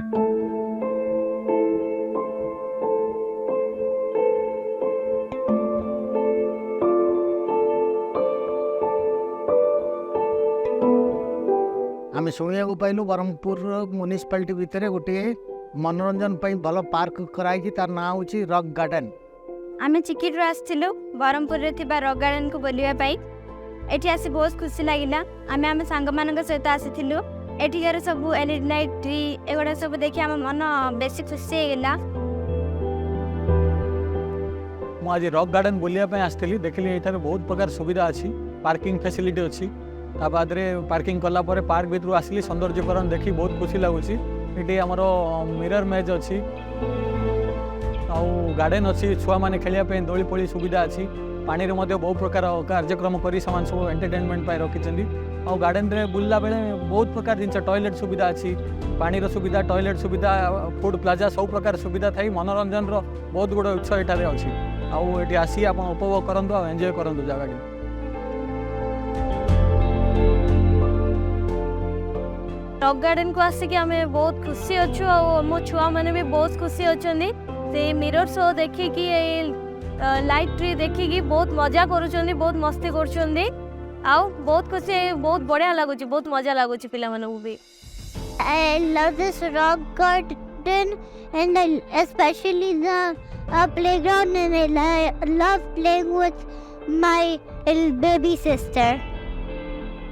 आम शुणा पाइलु ब्रह्मपुर म्यूनिसिपालिटी भितर गोटे मनोरंजन भल पार्क कराई तार ना हूँ रॉक गार्डन। आम चिकिट्रु आसलु ब्रह्मपुर रॉक गार्डन को बुलाई एठी आसी बहुत खुशी लगिला। आम आम सांग मान सहित आसीलु एठिकार सब एलईडी लाइट ट्री एगुड़ा सब देखिए आम मन बेसी खुशी होगा। मुझे रॉक गार्डन बुलायापी आसती देखिली ये बहुत प्रकार सुविधा अच्छी पार्किंग फैसिलिटी अच्छी बाद पार्किंग कला पार्क भीतर आसली सौंदर्यकरण देखी बहुत खुशी लगुच। ये आमर मिरर मेज अच्छी आउ गार्डन अच्छी छुआ मैंने खेलने दोली पोली सुविधा अच्छी पानी रे मध्य बहुत प्रकार कार्यक्रम कर सब एंटरटेनमेंट रखी आउ गार्डन में बुलला बेले बहुत प्रकार जिन टॉयलेट सुविधा अच्छी पानी सुविधा टॉयलेट सुविधा फूड प्लाजा सब प्रकार सुविधा थी मनोरंजन बहुत गुड़ उत्स एठार अच्छी आउ ये आसी आप उपभोग करूँ आ एंजॉय करूँ जगह। रॉक गार्डन को आसिक आम बहुत खुशी अच्छु मो छुआ मैंने भी बहुत खुशी अच्छा से मिरर शो देखिकी लाइट ट्री देखिकी बहुत मजा करुँच बहुत मस्ती कर बहुत खुशी बहुत बढ़िया लगुच बहुत मजा लगुच पिला मानू भी। I love this rock garden and especially the playground and I love playing with my baby sister.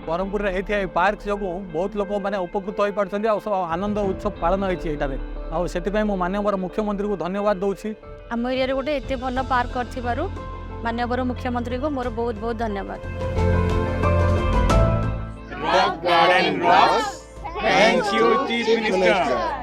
Brahmapur में पार्क जो बहुत लोक मैंने उपकृत हो पार्टी सब आनंद उत्सव पालन होती माननीय मुख्यमंत्री को धन्यवाद दूसरी। आम एरिया गोटे एत भल पार्क कर माननीय मुख्यमंत्री को मोर बहुत बहुत धन्यवाद। Rock Garden rocks. Thank you, Chief Minister.